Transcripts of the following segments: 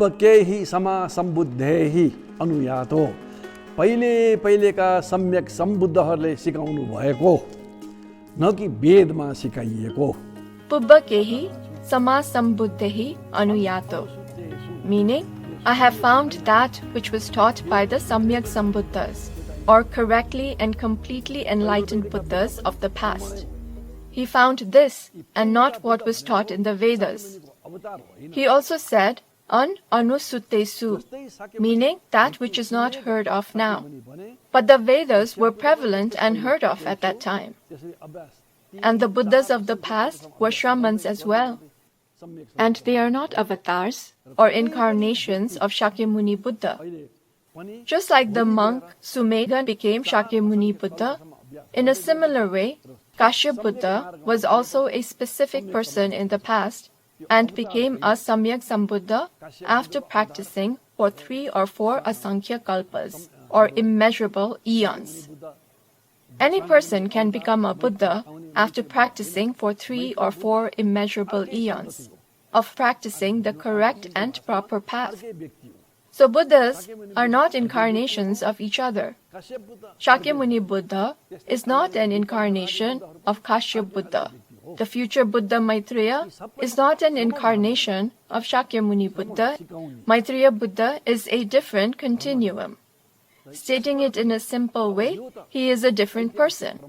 Pubbake sama sambuddhehi anuyato. पहिलेका सम्यक सम्बुद्धहरूले सिकाउनु भएको न कि वेदमा सिकाइएको. Pubbake sama sambuddhehi anuyato. Meaning, I have found that which was taught by the Samyak Sambuddhas, or correctly and completely enlightened Buddhas of the past. He found this and not what was taught in the Vedas. He also said, An anusuttesu, meaning that which is not heard of now. But the Vedas were prevalent and heard of at that time. And the Buddhas of the past were Shramans as well. And they are not avatars or incarnations of Shakyamuni Buddha. Just like the monk Sumedha became Shakyamuni Buddha, in a similar way, Kashyap Buddha was also a specific person in the past and became a Samyak Sambuddha after practicing for 3 or 4 Asankhya Kalpas, or immeasurable eons. Any person can become a Buddha after practicing for 3 or 4 immeasurable eons of practicing the correct and proper path. So Buddhas are not incarnations of each other. Shakyamuni Buddha is not an incarnation of Kashyap Buddha. The future Buddha Maitreya is not an incarnation of Shakyamuni Buddha. Maitreya Buddha is a different continuum. Stating it in a simple way, he is a different person.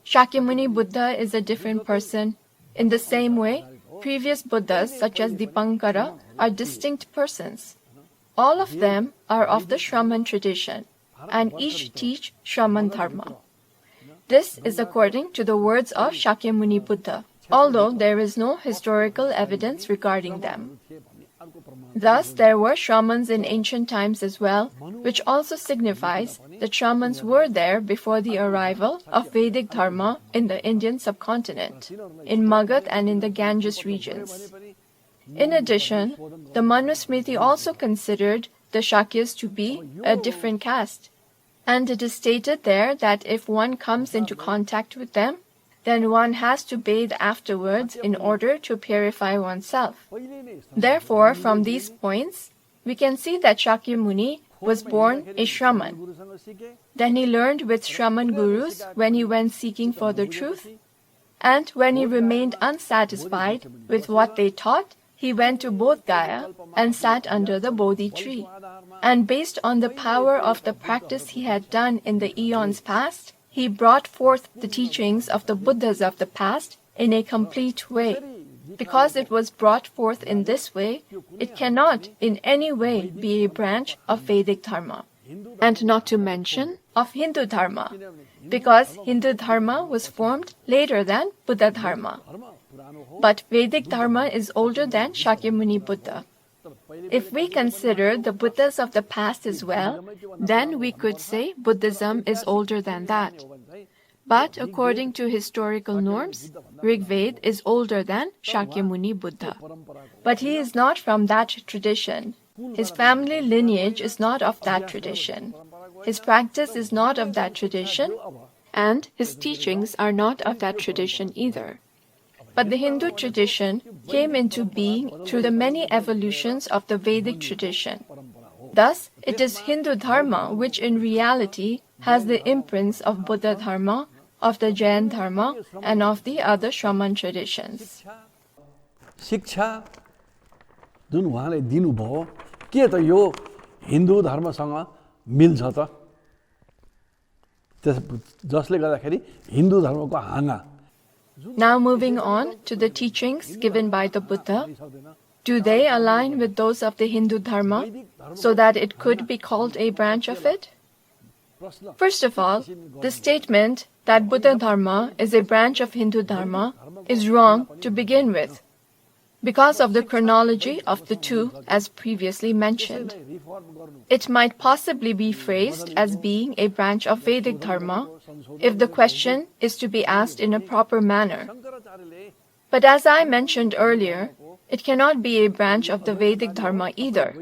Shakyamuni Buddha is a different person. In the same way, previous Buddhas such as Dipankara are distinct persons. All of them are of the Shraman tradition, and each teach Shraman Dharma. This is according to the words of Shakyamuni Buddha, although there is no historical evidence regarding them. Thus, there were Shramans in ancient times as well, which also signifies that Shramans were there before the arrival of Vedic Dharma in the Indian subcontinent, in Magad and in the Ganges regions. In addition, the Manusmriti also considered the Shakyas to be a different caste, and it is stated there that if one comes into contact with them, then one has to bathe afterwards in order to purify oneself. Therefore, from these points, we can see that Shakyamuni was born a Shraman. Then he learned with Shraman gurus when he went seeking for the truth, and when he remained unsatisfied with what they taught, he went to Bodh Gaya and sat under the Bodhi tree. And based on the power of the practice he had done in the eons past, he brought forth the teachings of the Buddhas of the past in a complete way. Because it was brought forth in this way, it cannot in any way be a branch of Vedic Dharma. And not to mention of Hindudharma, because Hindudharma was formed later than Buddhadharma. But Vedic Dharma is older than Shakyamuni Buddha. If we consider the Buddhas of the past as well, then we could say Buddhism is older than that. But according to historical norms, Rigved is older than Shakyamuni Buddha. But he is not from that tradition. His family lineage is not of that tradition. His practice is not of that tradition, and his teachings are not of that tradition either. But the Hindu tradition came into being through the many evolutions of the Vedic tradition. Thus, it is Hindudharma which in reality has the imprints of Buddhadharma, of the Jain Dharma, and of the other Shraman traditions. शिक्षा जुन उहाँले दिनुभयो के त यो हिन्दू धर्मसँग मिल्छ त जसले गर्दाखेरि हिन्दू धर्मको हाँगा. Now moving on to the teachings given by the Buddha, do they align with those of the Hindu Dharma so that it could be called a branch of it? First of all, the statement that Buddha Dharma is a branch of Hindu Dharma is wrong to begin with, because of the chronology of the two as previously mentioned. It might possibly be phrased as being a branch of Vedic Dharma if the question is to be asked in a proper manner. But as I mentioned earlier, it cannot be a branch of the Vedic Dharma either.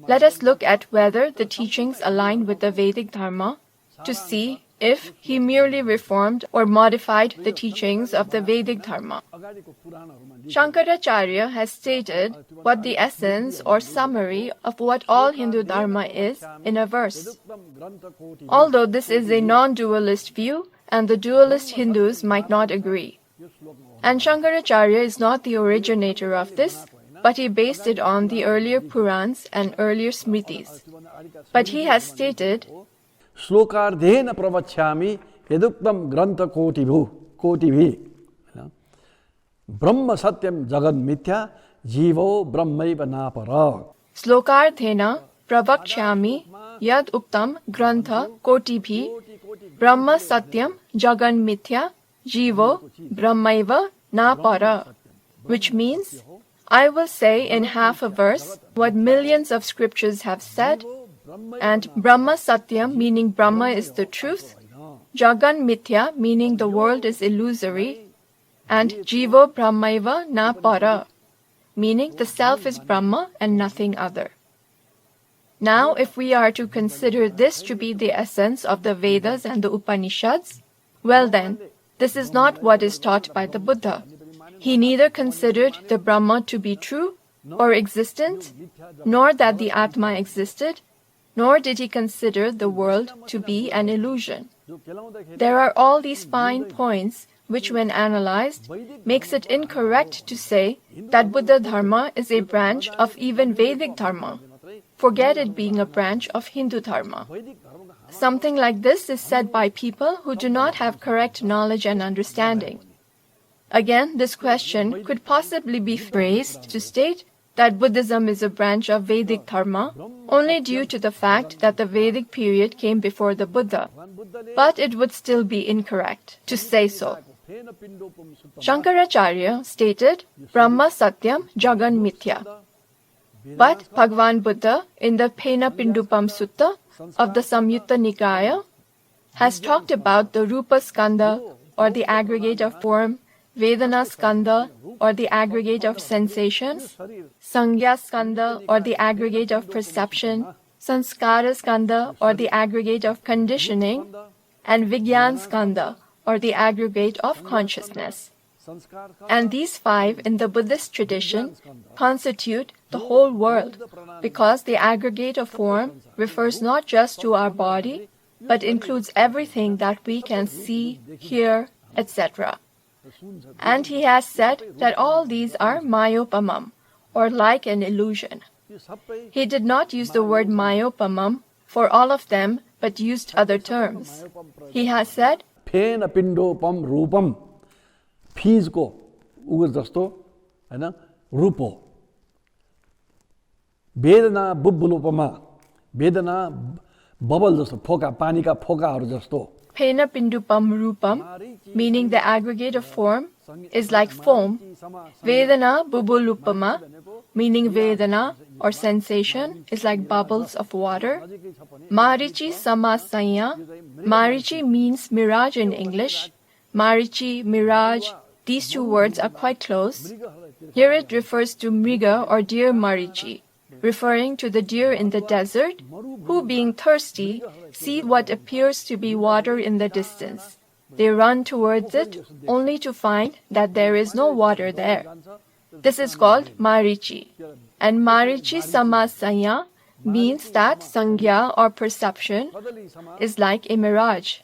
Let us look at whether the teachings align with the Vedic Dharma to see if he merely reformed or modified the teachings of the Vedic Dharma. Shankaracharya has stated what the essence or summary of what all Hindu Dharma is in a verse. Although this is a non-dualist view, and the dualist Hindus might not agree. And Shankaracharya is not the originator of this, but he based it on the earlier Purans and earlier Smritis. But he has stated, श्लोकार्धेन प्रवक्ष्यामि यदुक्तं ग्रंथ कोटिभि ब्रह्म सत्यम जगन मिथ्या जीवो ब्रह्मैव नापर श्लोकार्धेन प्रवक्ष्यामि यद उक्तम ग्रंथ कोटिभि ब्रह्म सत्यम जगन मिथ्या जीवो ब्रह्मैव नापर, which means, I will say in half a verse what millions of scriptures have said, and Brahma Satyam meaning Brahma is the truth, Jagan Mithya meaning the world is illusory, and Jivo Brahmaiva na para meaning the self is Brahma and nothing other. Now if we are to consider this to be the essence of the Vedas and the Upanishads, well then, this is not what is taught by the Buddha. He neither considered the Brahma to be true or existent, nor that the Atma existed, nor did he consider the world to be an illusion. There are all these fine points which when analyzed makes it incorrect to say that Buddhadharma is a branch of even Vedic Dharma. Forget it being a branch of Hindudharma. Something like this is said by people who do not have correct knowledge and understanding. Again, this question could possibly be phrased to state that Buddhism is a branch of Vedic Dharma only due to the fact that the Vedic period came before the Buddha. But it would still be incorrect to say so. Shankaracharya stated, Brahma Satyam Jagan Mithya. But Bhagwan Buddha in the Phena Pindupam Sutta of the Samyutta Nikaya has talked about the Rupa Skanda or the aggregate of form, Vedana Skanda or the aggregate of sensations, Sangha Skanda or the aggregate of perception, Sanskara Skanda or the aggregate of conditioning, and Vigyan Skanda or the aggregate of consciousness. And these five in the Buddhist tradition constitute the whole world because the aggregate of form refers not just to our body but includes everything that we can see, hear, etc. And he has said that all these are mayopamam, or like an illusion. He did not use the word mayopamam for all of them, but used other terms. He has said, Phena Pindopam Rupam, Phizko, Ugas Dasto, and Rupo. Vedana Bubbulupama, Vedana Bubble Dasto, Poka, Panika, Poka or Dasto. Phena Pindupam Rupam, meaning the aggregate of form, is like foam. Vedana Bubulupama, meaning Vedana or sensation, is like bubbles of water. Marichi Samasanya, Marichi means mirage in English. Marichi, mirage, these two words are quite close. Here it refers to Mriga or deer Marichi, referring to the deer in the desert, who being thirsty, see what appears to be water in the distance. They run towards it only to find that there is no water there. This is called Marichi. And Marichi Samasanya means that Sangha or perception is like a mirage.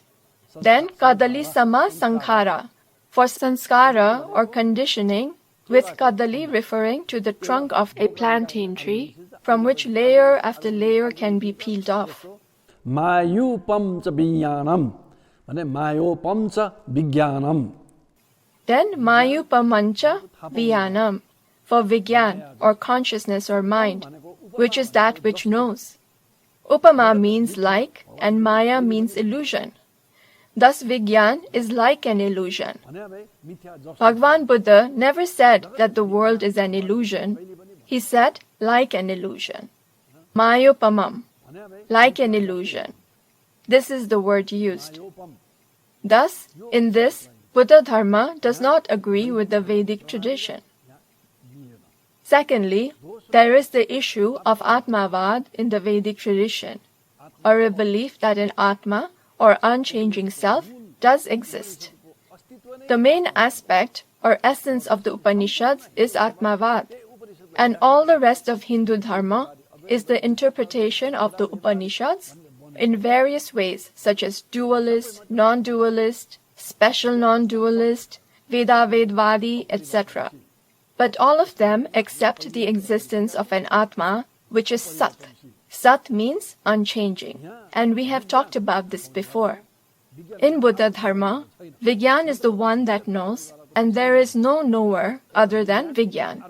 Then Kadali Sama Sankhara, for Sanskara or conditioning, with Kadali referring to the trunk of a plantain tree, from which layer after layer can be peeled off. Mayupam cha vijnanam, Mayupam cha vijnanam. Then Mayupamancha Vijnanam, for Vigyan or consciousness or mind, which is that which knows. Upama means like and Maya means illusion. Thus Vigyan is like an illusion. Bhagwan Buddha never said that the world is an illusion. He said like an illusion. Mayopamam, like an illusion. This is the word used. Thus, in this, Buddhadharma does not agree with the Vedic tradition. Secondly, there is the issue of Atmavad in the Vedic tradition, or a belief that an Atma or unchanging self does exist. The main aspect or essence of the Upanishads is Atmavad, and all the rest of Hindudharma is the interpretation of the Upanishads in various ways, such as dualist, non-dualist, special non-dualist, Veda-Vedvadi, etc. But all of them accept the existence of an Atma, which is Sat. Sat means unchanging, and we have talked about this before. In Buddhadharma, Vigyan is the one that knows, and there is no knower other than Vigyan.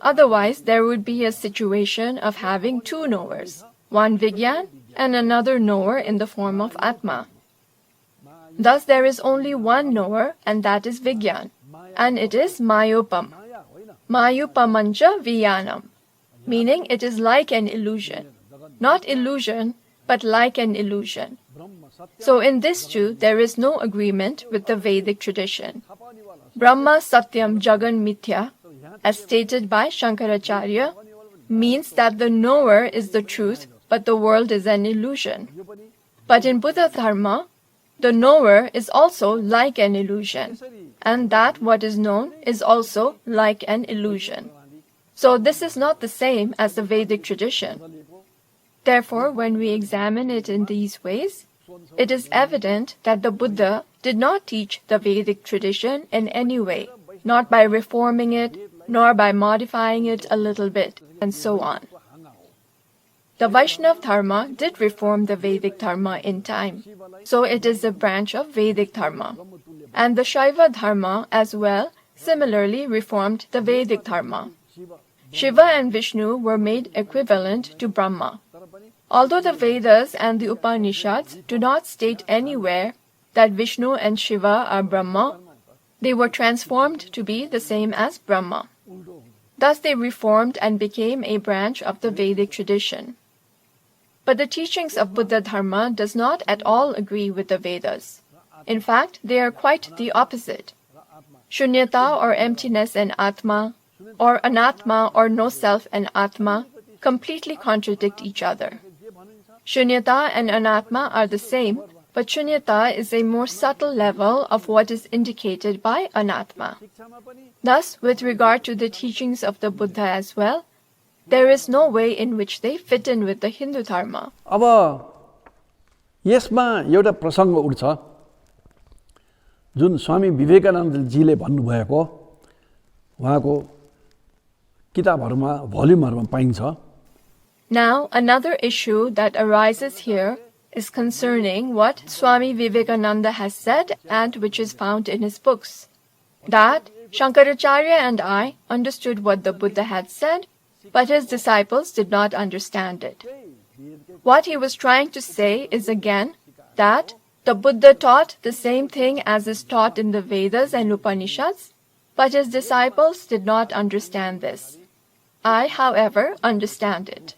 Otherwise, there would be a situation of having two knowers, one Vigyan and another knower in the form of Atma. Thus, there is only one knower, and that is Vigyan, and it is Mayopam. Mayupamanja Vyanam, meaning it is like an illusion. Not illusion, but like an illusion. So in this too, there is no agreement with the Vedic tradition. Brahma Satyam Jagan Mithya, as stated by Shankaracharya, means that the knower is the truth, but the world is an illusion. But in Buddhadharma, the knower is also like an illusion, and that what is known is also like an illusion. So this is not the same as the Vedic tradition. Therefore, when we examine it in these ways, it is evident that the Buddha did not teach the Vedic tradition in any way, not by reforming it, nor by modifying it a little bit, and so on. The Vaishnava Dharma did reform the Vedic Dharma in time, so it is a branch of Vedic Dharma. And the Shaiva Dharma as well similarly reformed the Vedic Dharma. Shiva and Vishnu were made equivalent to Brahma. Although the Vedas and the Upanishads do not state anywhere that Vishnu and Shiva are Brahma, they were transformed to be the same as Brahma. Thus they reformed and became a branch of the Vedic tradition. But the teachings of Buddhadharma does not at all agree with the Vedas. In fact, they are quite the opposite. Shunyata or emptiness and Atma, or Anatma or no self and Atma, completely contradict each other. Shunyata and Anatma are the same, but Shunyata is a more subtle level of what is indicated by Anatma. Thus, with regard to the teachings of the Buddha as well, there is no way in which they fit in with the Hindudharma. अब यसमा एउटा प्रसङ्ग उठ्छ जुन स्वामी विवेकानन्दजीले भन्नुभएको उहाँको किताबहरुमा भोल्युमहरुमा पाइन्छ. Now, another issue that arises here is concerning what Swami Vivekananda has said and which is found in his books. That Shankaracharya and I understood what the Buddha had said, but his disciples did not understand it. What he was trying to say is again that the Buddha taught the same thing as is taught in the Vedas and Upanishads, but his disciples did not understand this. I, however, understand it.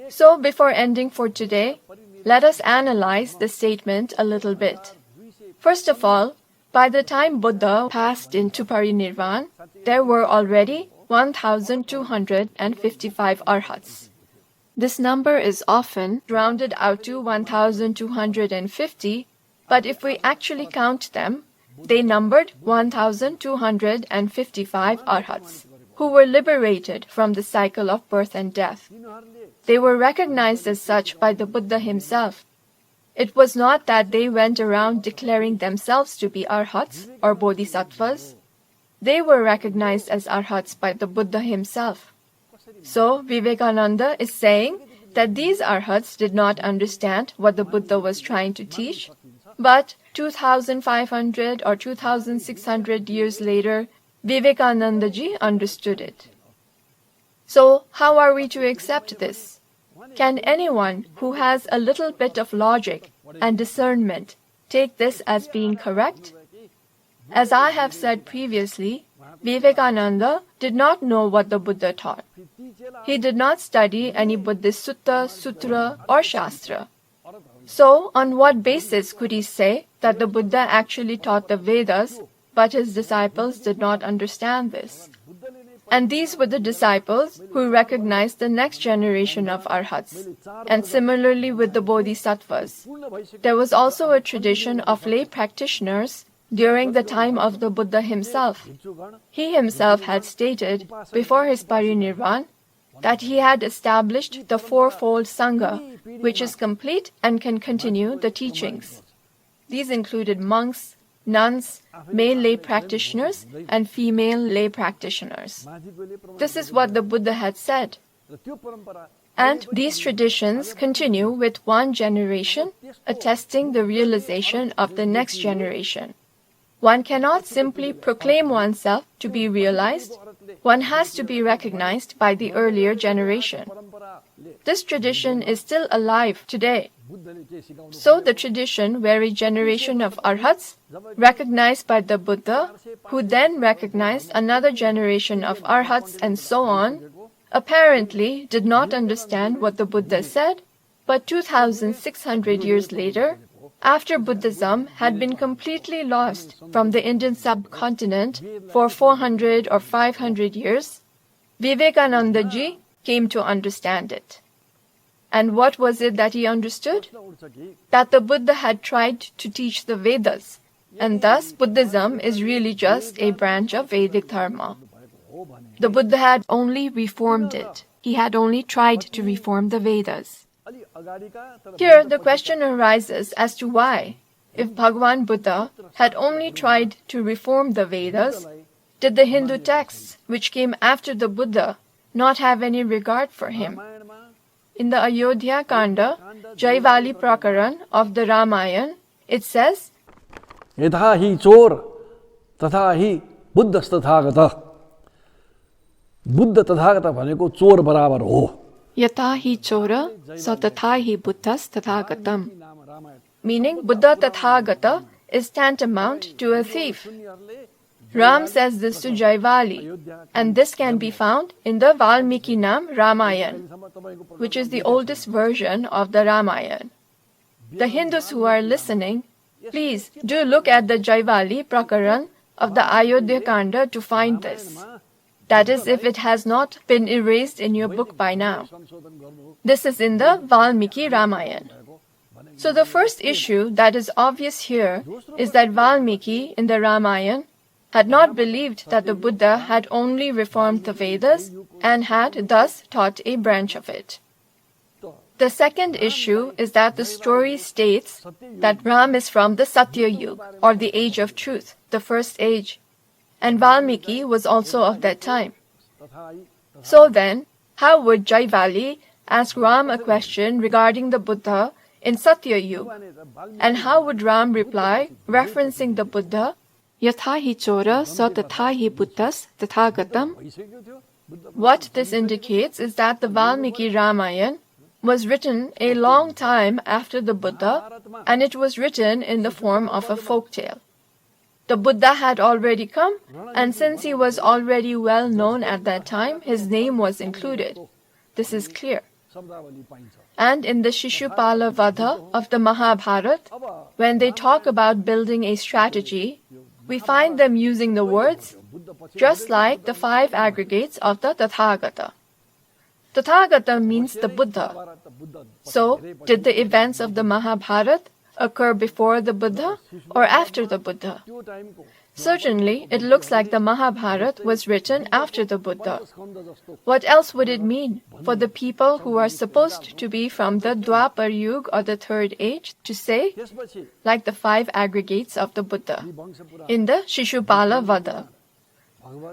So, before ending for today, let us analyze the statement a little bit. First of all, by the time Buddha passed into parinirvana, there were already 1,255 arhats. This number is often rounded out to 1,250, but if we actually count them, they numbered 1,255 arhats, who were liberated from the cycle of birth and death. They were recognized as such by the Buddha himself. It was not that they went around declaring themselves to be arhats or bodhisattvas. They were recognized as arhats by the Buddha himself. So, Vivekananda is saying that these arhats did not understand what the Buddha was trying to teach, but 2,500 or 2,600 years later, Vivekanandaji understood it. So, how are we to accept this? Can anyone who has a little bit of logic and discernment take this as being correct? As I have said previously, Vivekananda did not know what the Buddha taught. He did not study any Buddhist sutta, sutra, or shastra. So, on what basis could he say that the Buddha actually taught the Vedas, but his disciples did not understand this? And these were the disciples who recognized the next generation of arhats. And similarly with the bodhisattvas. There was also a tradition of lay practitioners during the time of the Buddha himself. He himself had stated before his parinirvan that he had established the fourfold Sangha, which is complete and can continue the teachings. These included monks, nuns, male lay practitioners, and female lay practitioners. This is what the Buddha had said. And these traditions continue with one generation, attesting the realization of the next generation. One cannot simply proclaim oneself to be realized. One has to be recognized by the earlier generation. This tradition is still alive today. So the tradition where a generation of arhats, recognized by the Buddha, who then recognized another generation of arhats and so on, apparently did not understand what the Buddha said, but 2,600 years later, after Buddhism had been completely lost from the Indian subcontinent for 400 or 500 years, Vivekananda ji came to understand it. And what was it that he understood? That the Buddha had tried to teach the Vedas, and thus Buddhism is really just a branch of Vedic Dharma. The Buddha had only reformed it. He had only tried to reform the Vedas. Here the question arises as to why, if Bhagwan Buddha had only tried to reform the Vedas, did the Hindu texts which came after the Buddha not have any regard for him? In the Ayodhya Kanda, Jaivali Prakaran of the Ramayana, it says, यथा हि चोर तथा हि बुद्धस्तथागत. बुद्ध तथागत भनेको चोर बराबर हो. Yata hi chora, sa tatha hi buddhas tathagatam. Meaning, Buddha Tathagata is tantamount to a thief. Ram says this to Jaivali, and this can be found in the Valmiki Nam Ramayana, which is the oldest version of the Ramayana. The Hindus who are listening, please do look at the Jaivali Prakaran of the Ayodhya Kanda to find this. That is, if it has not been erased in your book by now. This is in the Valmiki Ramayana. So the first issue that is obvious here is that Valmiki in the Ramayana had not believed that the Buddha had only reformed the Vedas and had thus taught a branch of it. The second issue is that the story states that Ram is from the Satya Yuga, or the age of truth, the first age, and Valmiki was also of that time. So then, how would Jaivali ask Ram a question regarding the Buddha in Satya Yuga? And how would Ram reply, referencing the Buddha, Yatha hi chora sa tatha hi buddhas tathagatam? What this indicates is that the Valmiki Ramayana was written a long time after the Buddha, and it was written in the form of a folk tale. The Buddha had already come, and since he was already well known at that time, his name was included. This is clear. And in the Shishupala Vadha of the Mahabharata, when they talk about building a strategy, we find them using the words just like the 5 aggregates of the Tathagata. Tathagata means the Buddha. So, did the events of the Mahabharata occur before the Buddha or after the Buddha? Certainly, it looks like the Mahabharata was written after the Buddha. What else would it mean for the people who are supposed to be from the Dwapar Yuga or the Third Age to say, like the 5 aggregates of the Buddha, in the Shishupala Vada?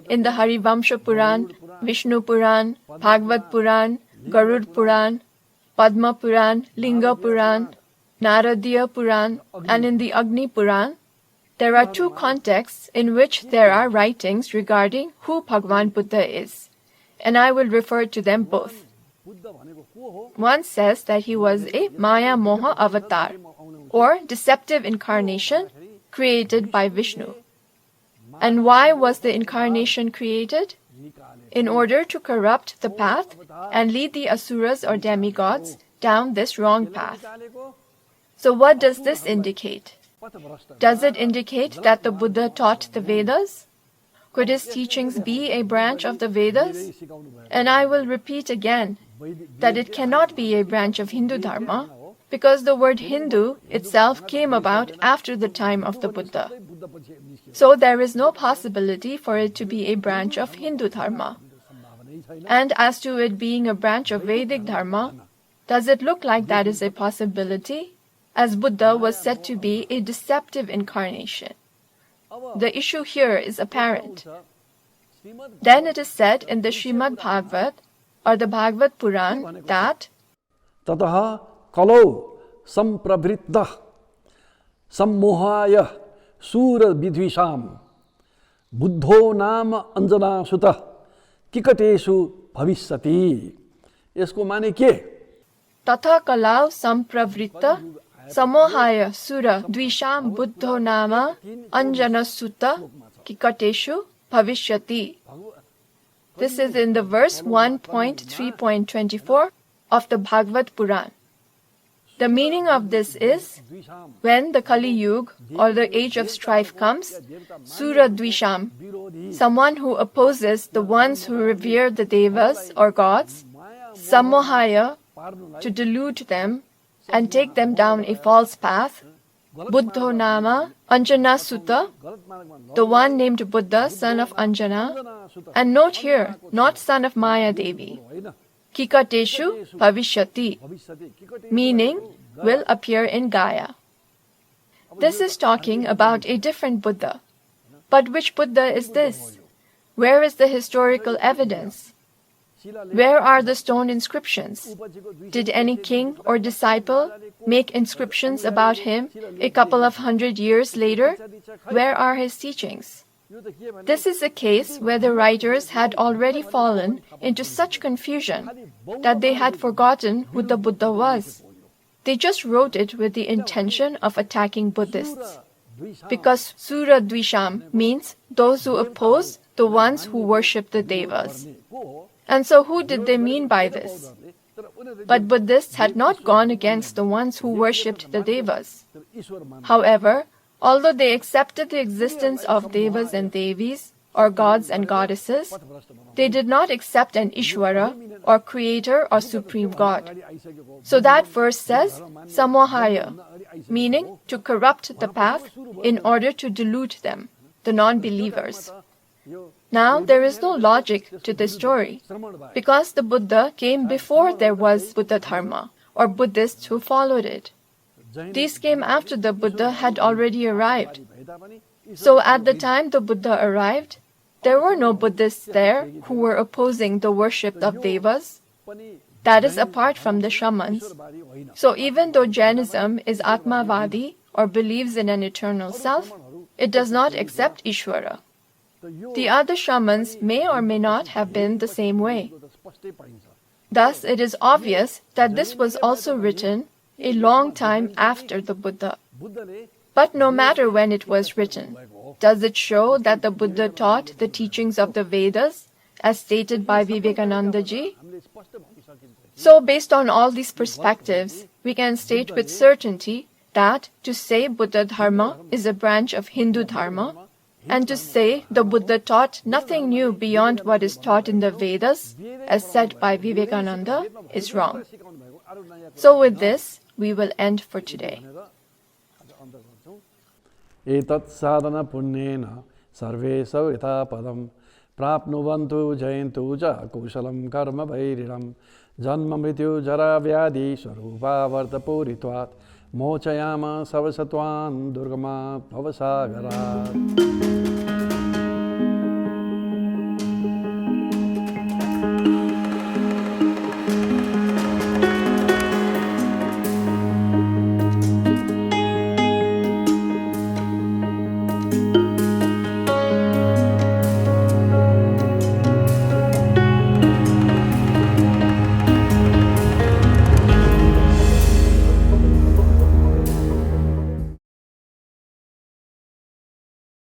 In the Harivamsha Puran, Vishnu Puran, Bhagavad Puran, Garud Puran, Padma Puran, Linga Puran, Naradiya Puran, and in the Agni Puran, there are 2 contexts in which there are writings regarding who Bhagwan Buddha is, and I will refer to them both. One says that he was a Maya Moha avatar, or deceptive incarnation created by Vishnu. And why was the incarnation created? In order to corrupt the path and lead the asuras or demigods down this wrong path. So what does this indicate? Does it indicate that the Buddha taught the Vedas? Could his teachings be a branch of the Vedas? And I will repeat again that it cannot be a branch of Hindudharma, because the word Hindu itself came about after the time of the Buddha. So there is no possibility for it to be a branch of Hindudharma. And as to it being a branch of Vedic Dharma, does it look like that is a possibility? As Buddha was said to be a deceptive incarnation. The issue here is apparent. Then it is said in the Srimad Bhagavad or the Bhagavad Puran that Tataha kalau sampravritta sammohaya sura vidvisham buddho nama anjana sutta kikateshu bhavishyati. यसको माने के? तथा कलाव संप्रवृत्त समोहाय सुर द्विषाम बुद्धो नाम अंजनसुत किकटेषु भविष्यति. This is in the verse 1.3.24 of the Bhagavad Puran. The meaning of this is, when the Kali Yuga or the age of strife comes, Sura Dvisham, someone who opposes the ones who revere the Devas or gods, Sammohaya, to delude them and take them down a false path, Buddho Nama, Anjana Sutta, the one named Buddha, son of Anjana, and note here, not son of Maya Devi, Kikateshu Bhavishyati, meaning will appear in Gaya. This is talking about a different Buddha. But which Buddha is this? Where is the historical evidence? Where are the stone inscriptions? Did any king or disciple make inscriptions about him a couple of 100 years later? Where are his teachings? This is a case where the writers had already fallen into such confusion that they had forgotten who the Buddha was. They just wrote it with the intention of attacking Buddhists. Because Sura Dvisham means those who oppose the ones who worship the Devas. And so who did they mean by this? But Buddhists had not gone against the ones who worshipped the Devas. However, although they accepted the existence of Devas and Devis, or gods and goddesses, they did not accept an Ishvara, or creator or supreme god. So that verse says, Samohaya, meaning to corrupt the path in order to delude them, the non-believers. Now, there is no logic to this story, because the Buddha came before there was Buddhadharma, or Buddhists who followed it. These came after the Buddha had already arrived. So at the time the Buddha arrived, there were no Buddhists there who were opposing the worship of Devas. That is apart from the shamans. So even though Jainism is Atmavadi, or believes in an eternal self, it does not accept Ishvara. The other shamans may or may not have been the same way. Thus, it is obvious that this was also written a long time after the Buddha. But no matter when it was written, does it show that the Buddha taught the teachings of the Vedas, as stated by Vivekananda ji? So, based on all these perspectives, we can state with certainty that to say Buddhadharma is a branch of Hindudharma, and to say the Buddha taught nothing new beyond what is taught in the Vedas, as said by Vivekananda, is wrong. So with this, we will end for today. Etat sadhana punyena sarve savita padam prapnuvantu jayantu ja kushalam karma bhairinam janma mrityu jara vyadi swarupa vartapuritvat mochayama savasatvan durgama bhavasagarat.